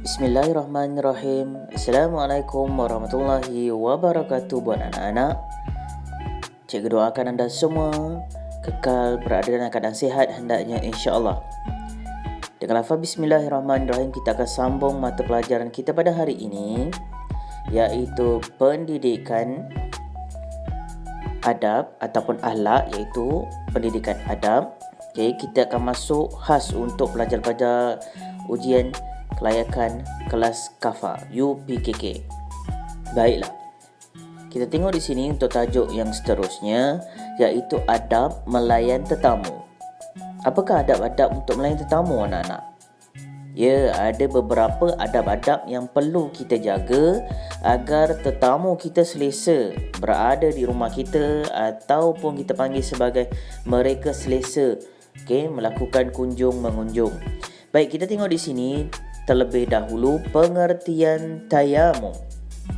Bismillahirrahmanirrahim. Assalamualaikum warahmatullahi wabarakatuh buat anak-anak. Cikgu doakan anda semua kekal berada dalam keadaan sihat hendaknya insya-Allah. Dengan lafaz Bismillahirrahmanirrahim kita akan sambung mata pelajaran kita pada hari ini, iaitu pendidikan adab ataupun akhlak, iaitu pendidikan adab. Okey, kita akan masuk khas untuk pelajar-pelajar ujian kelayakan kelas KAFA UPKK. Baiklah. Kita tengok di sini untuk tajuk yang seterusnya, iaitu adab melayan tetamu. Apakah adab-adab untuk melayan tetamu anak-anak? Ya, ada beberapa adab-adab yang perlu kita jaga agar tetamu kita selesa berada di rumah kita, ataupun kita panggil sebagai mereka selesa melakukan kunjung-mengunjung. Baik, kita tengok di sini terlebih dahulu pengertian tayamu.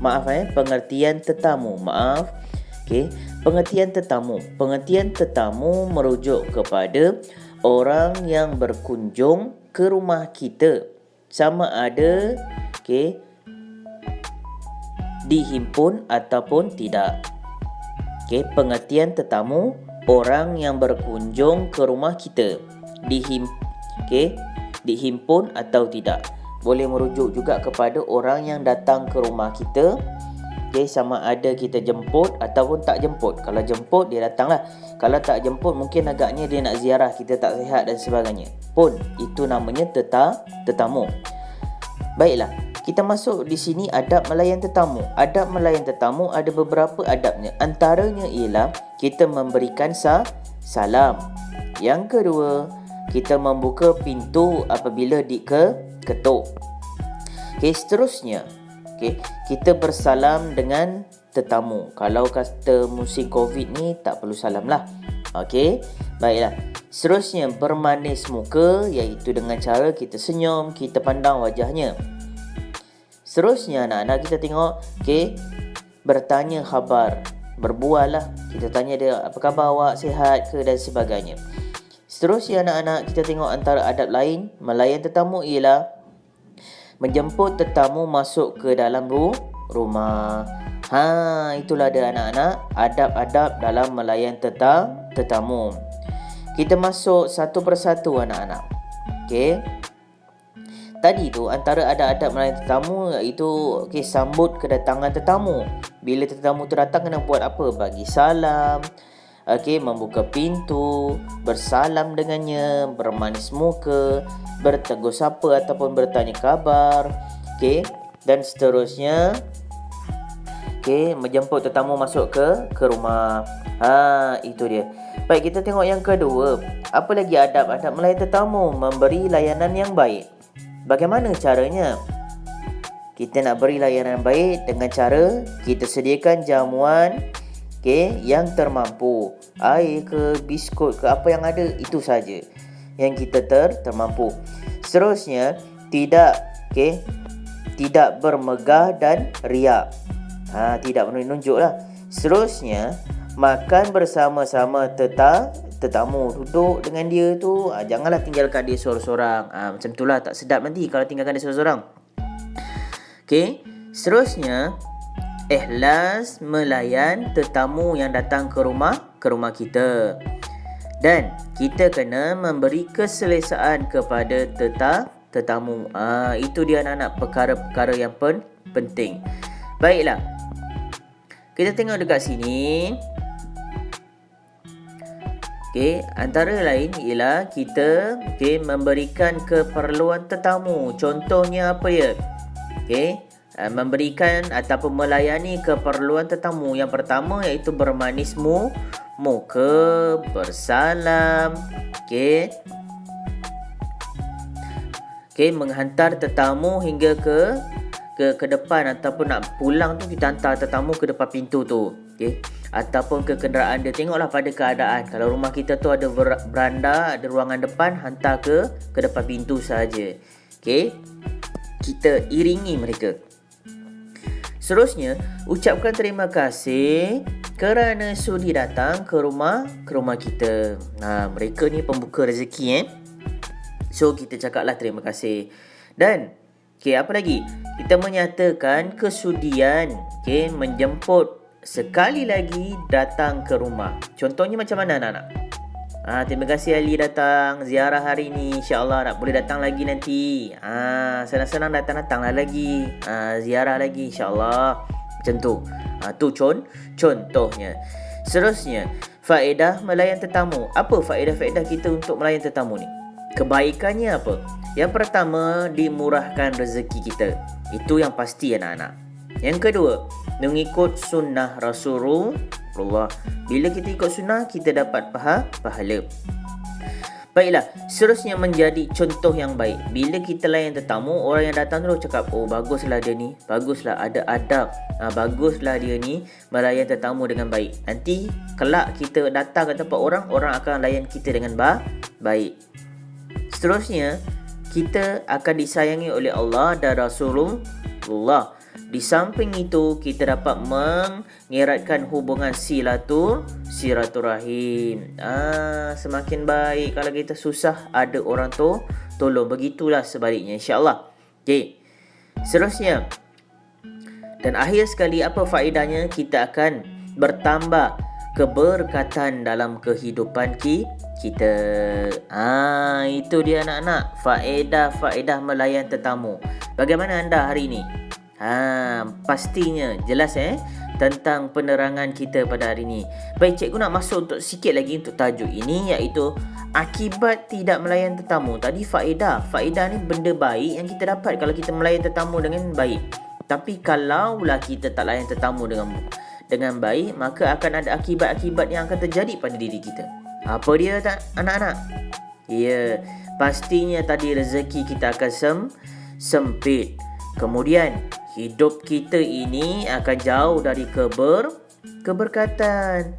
Pengertian tetamu. Pengertian tetamu. Pengertian tetamu merujuk kepada orang yang berkunjung ke rumah kita, sama ada dihimpun ataupun tidak. Pengertian tetamu, orang yang berkunjung ke rumah kita, dihimpun atau tidak. Boleh merujuk juga kepada orang yang datang ke rumah kita, sama ada kita jemput ataupun tak jemput. Kalau jemput, dia datanglah. Kalau tak jemput, mungkin agaknya dia nak ziarah, kita tak sihat dan sebagainya, pun itu namanya tetamu. Baiklah, kita masuk di sini adab melayan tetamu. Adab melayan tetamu ada beberapa adabnya. Antaranya ialah kita memberikan salam. Yang kedua, kita membuka pintu apabila diketuk. Seterusnya, kita bersalam dengan tetamu. Kalau kata musim Covid ni, tak perlu salam lah. Baiklah. Seterusnya, bermanis muka, iaitu dengan cara kita senyum, kita pandang wajahnya. Seterusnya, anak-anak kita tengok, bertanya khabar, berbual lah. Kita tanya dia, apa khabar awak, sihat ke, dan sebagainya. Seterusnya anak-anak, kita tengok antara adab lain melayan tetamu ialah menjemput tetamu masuk ke dalam rumah. Itulah dia anak-anak, adab-adab dalam melayan tetamu. Kita masuk satu persatu anak-anak. Tadi tu antara adab-adab melayan tetamu iaitu sambut kedatangan tetamu. Bila tetamu tu datang kena buat apa? Bagi salam, membuka pintu, bersalam dengannya, bermanis muka, bertegur sapa ataupun bertanya khabar, dan seterusnya. Menjemput tetamu masuk ke rumah. Itu dia. Baik, kita tengok yang kedua. Apa lagi adab-adab melayan tetamu? Memberi layanan yang baik. Bagaimana caranya? Kita nak beri layanan baik dengan cara kita sediakan jamuan yang termampu. Air ke, biskut ke, apa yang ada, itu saja yang kita termampu. Seterusnya, tidak bermegah dan riak. Tidak menunjuk lah. Seterusnya, makan bersama-sama tetamu. Duduk dengan dia tu, janganlah tinggalkan dia seorang-seorang. Macam itulah, tak sedap nanti kalau tinggalkan dia seorang-seorang. Seterusnya, ikhlas melayan tetamu yang datang ke rumah kita. Dan kita kena memberi keselesaan kepada tetamu. Itu dia anak-anak, perkara-perkara yang penting. Baiklah. Kita tengok dekat sini. Antara lain ialah kita memberikan keperluan tetamu. Contohnya apa ya? Memberikan ataupun melayani keperluan tetamu. Yang pertama iaitu bermanis muka, bersalam, menghantar tetamu hingga ke depan, ataupun nak pulang tu kita hantar tetamu ke depan pintu tu, ataupun ke kenderaan dia. Tengoklah pada keadaan. Kalau rumah kita tu ada beranda, ada ruangan depan, hantar ke depan pintu saja. Kita iringi mereka. Seterusnya, ucapkan terima kasih kerana sudi datang ke rumah kita. Mereka ni pembuka rezeki. So kita cakaplah terima kasih. Dan Okey, apa lagi? Kita menyatakan kesudian, menjemput sekali lagi datang ke rumah. Contohnya macam mana anak-anak? Terima kasih Ali datang ziarah hari ni. InsyaAllah nak boleh datang lagi nanti. Senang-senang datang-datanglah lagi. Ziarah lagi insyaAllah. Macam tu. Tu contohnya. Seterusnya, faedah melayan tetamu. Apa faedah-faedah kita untuk melayan tetamu ni? Kebaikannya apa? Yang pertama, dimurahkan rezeki kita. Itu yang pasti anak-anak. Yang kedua, mengikut sunnah Rasulullah. Bila kita ikut sunnah, kita dapat pahala. Baiklah, seterusnya menjadi contoh yang baik. Bila kita layan tetamu, orang yang datang tu cakap, oh baguslah dia ni, baguslah ada adab, baguslah dia ni melayan tetamu dengan baik. Nanti kelak kita datang ke tempat orang, orang akan layan kita dengan baik. Seterusnya, kita akan disayangi oleh Allah dan Rasulullah. Di samping itu, kita dapat mengeratkan hubungan silaturahim. Semakin baik kalau kita susah ada orang tu tolong. Begitulah sebaliknya insya-Allah. Okey. Seterusnya, dan akhir sekali, apa faedahnya? Kita akan bertambah keberkatan dalam kehidupan kita. Itu dia anak-anak, faedah-faedah melayan tetamu. Bagaimana anda hari ini? Pastinya jelas tentang penerangan kita pada hari ini. Baik, cikgu nak masuk untuk sikit lagi untuk tajuk ini, iaitu akibat tidak melayan tetamu. Tadi faedah ni benda baik yang kita dapat kalau kita melayan tetamu dengan baik. Tapi kalaulah kita tak layan tetamu dengan baik, maka akan ada akibat-akibat yang akan terjadi pada diri kita. Apa dia anak-anak? Ya, pastinya tadi rezeki kita akan sempit. Kemudian hidup kita ini akan jauh dari keberkatan.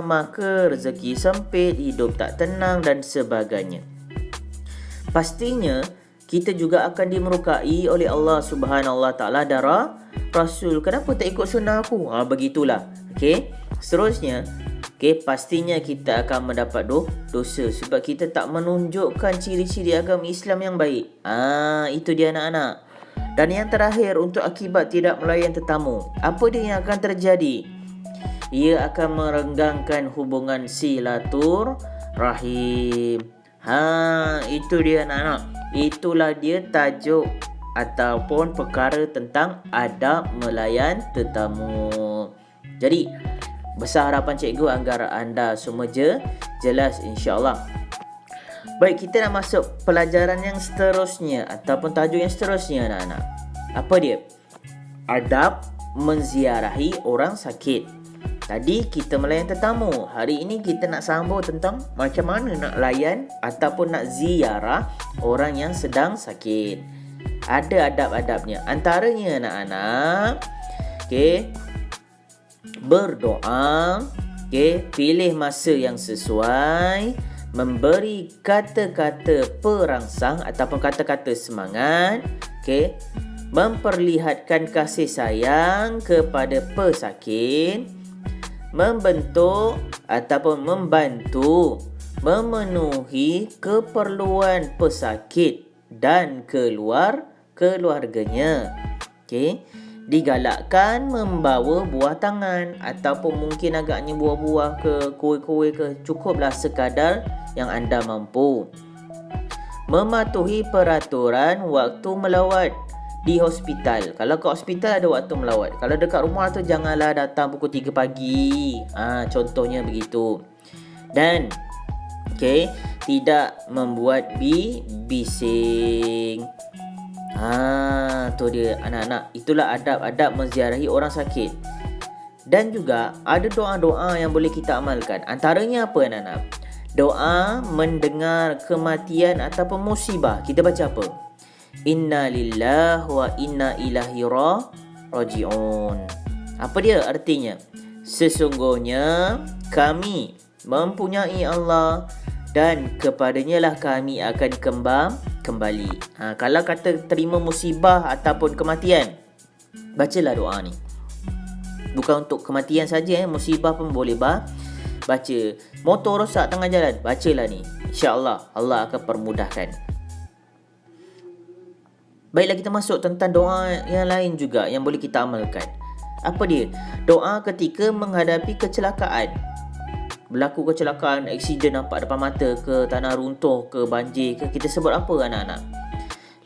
Maka rezeki sempit, hidup tak tenang dan sebagainya. Pastinya kita juga akan dimerukai oleh Allah Subhanahu Wa Taala dan Rasul. Kenapa tak ikut sunnah aku? Begitulah. Okey. Seterusnya, pastinya kita akan mendapat dosa sebab kita tak menunjukkan ciri-ciri agama Islam yang baik. Itu dia anak-anak. Dan yang terakhir, untuk akibat tidak melayan tetamu, apa dia yang akan terjadi? Ia akan merenggangkan hubungan silaturahim. Itu dia anak-anak. Itulah dia tajuk ataupun perkara tentang adab melayan tetamu. Jadi, besar harapan cikgu agar anda semua jelas insya-Allah. Baik, kita nak masuk pelajaran yang seterusnya ataupun tajuk yang seterusnya anak-anak. Apa dia? Adab menziarahi orang sakit. Tadi kita melayan tetamu. Hari ini kita nak sambung tentang macam mana nak layan ataupun nak ziarah orang yang sedang sakit. Ada adab-adabnya. Antaranya anak-anak, berdoa, pilih masa yang sesuai, memberi kata-kata perangsang ataupun kata-kata semangat, memperlihatkan kasih sayang kepada pesakit, membentuk ataupun membantu memenuhi keperluan pesakit dan keluarganya. Digalakkan membawa buah tangan ataupun mungkin agaknya buah-buah ke kuih-kuih ke, cukuplah sekadar yang anda mampu. Mematuhi peraturan waktu melawat di hospital. Kalau ke hospital ada waktu melawat. Kalau dekat rumah tu janganlah datang pukul 3 pagi. Contohnya begitu. Dan tidak membuat bising. Tu dia anak-anak. Itulah adab-adab menziarahi orang sakit. Dan juga ada doa-doa yang boleh kita amalkan. Antaranya apa anak-anak? Doa mendengar kematian ataupun musibah. Kita baca apa? Inna lillahi wa inna ilaihi raji'un. Apa dia artinya? Sesungguhnya kami mempunyai Allah dan kepadanya lah kami akan kembali. Kalau kata terima musibah ataupun kematian, bacalah doa ni. Bukan untuk kematian saja, musibah pun boleh baca. Motor rosak tengah jalan, bacalah ni. InsyaAllah Allah akan permudahkan. Baiklah, kita masuk tentang doa yang lain juga yang boleh kita amalkan. Apa dia? Doa ketika menghadapi kecelakaan. Berlaku kecelakaan, aksiden nampak depan mata ke, tanah runtuh ke, banjir ke, kita sebut apa anak-anak?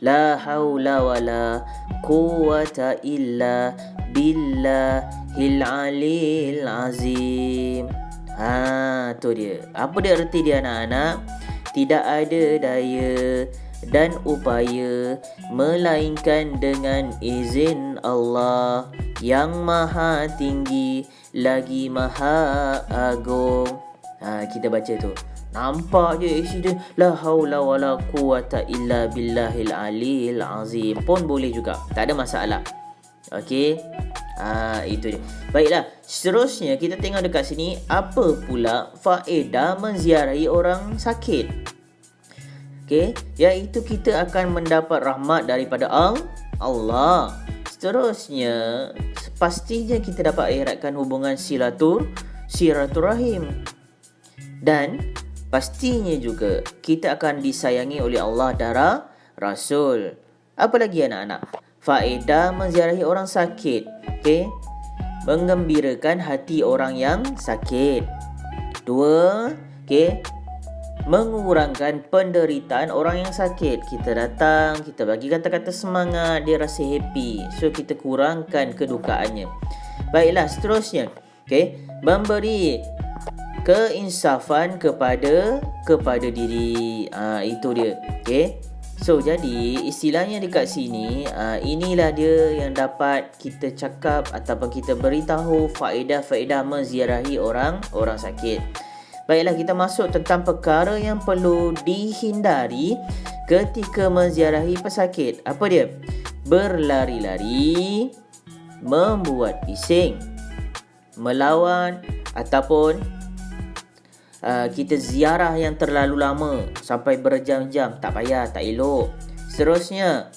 La haula wala quwata illa billahil aliyil azim. Tu dia. Apa dia erti dia anak-anak? Tidak ada daya dan upaya melainkan dengan izin Allah yang maha tinggi lagi maha agung. Kita baca tu. Nampak je aksiden, la haula wala quwata illa billahil aliyil azim pun boleh juga, tak ada masalah. Okey. Itu dia. Baiklah, seterusnya kita tengok dekat sini, apa pula faedah menziarahi orang sakit? Okey, iaitu kita akan mendapat rahmat daripada Allah. Seterusnya, pastinya kita dapat eratkan hubungan silaturahim. Dan pastinya juga kita akan disayangi oleh Allah dan Rasul. Apa lagi anak-anak? Faedah menziarahi orang sakit. Okey, menggembirakan hati orang yang sakit. 2, okey, mengurangkan penderitaan orang yang sakit. Kita datang, kita bagi kata-kata semangat, dia rasa happy. So kita kurangkan kedukaannya. Baiklah, seterusnya, okey, memberi keinsafan kepada diri. Itu dia. Okey. So jadi istilahnya dekat sini, inilah dia yang dapat kita cakap ataupun kita beritahu faedah-faedah menziarahi orang sakit. Baiklah, kita masuk tentang perkara yang perlu dihindari ketika menziarahi pesakit. Apa dia? Berlari-lari, membuat bising, melawan ataupun kita ziarah yang terlalu lama sampai berjam-jam, tak payah, tak elok. Seterusnya,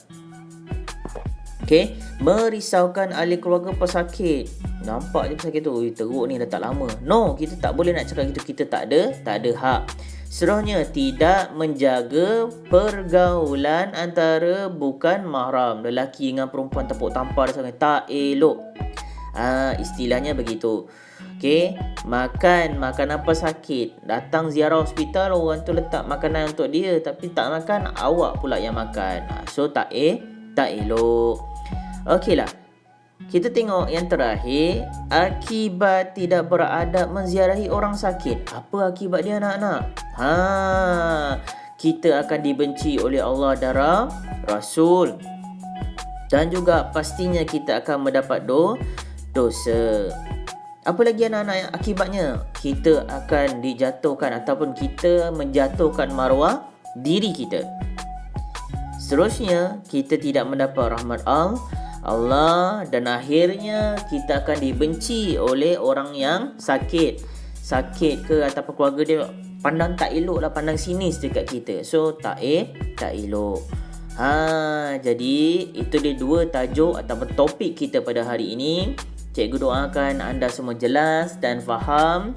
okey, merisaukan ahli keluarga pesakit. Nampak je pesakit tu, teruk ni dah tak lama. No, kita tak boleh nak cakap gitu, kita tak ada hak. Seterusnya, tidak menjaga pergaulan antara bukan mahram. Lelaki dengan perempuan tepuk tampar sangat, tak elok. Istilahnya begitu. Okey, makan apa sakit. Datang ziarah hospital, orang tu letak makanan untuk dia tapi tak makan, awak pula yang makan. So tak elok. Okeylah. Kita tengok yang terakhir, akibat tidak beradab menziarahi orang sakit. Apa akibat dia anak-anak? Kita akan dibenci oleh Allah dan Rasul. Dan juga pastinya kita akan mendapat dosa. Apa lagi anak-anak yang akibatnya? Kita akan dijatuhkan ataupun kita menjatuhkan maruah diri kita. Seterusnya, kita tidak mendapat rahmat Allah dan akhirnya kita akan dibenci oleh orang yang sakit ke ataupun keluarga dia pandang tak elok lah, pandang sinis dekat kita. So tak elok. Jadi itu dia 2 tajuk ataupun topik kita pada hari ini. Cikgu doakan anda semua jelas dan faham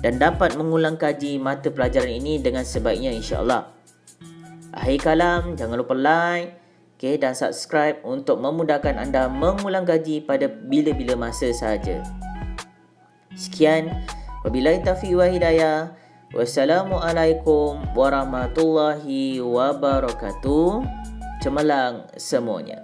dan dapat mengulang kaji mata pelajaran ini dengan sebaiknya, insya-Allah. Akhir kalam, jangan lupa like, dan subscribe untuk memudahkan anda mengulang kaji pada bila-bila masa sahaja. Sekian, wabillahi taufiq wa hidayah. Wassalamualaikum warahmatullahi wabarakatuh. Cemerlang semuanya.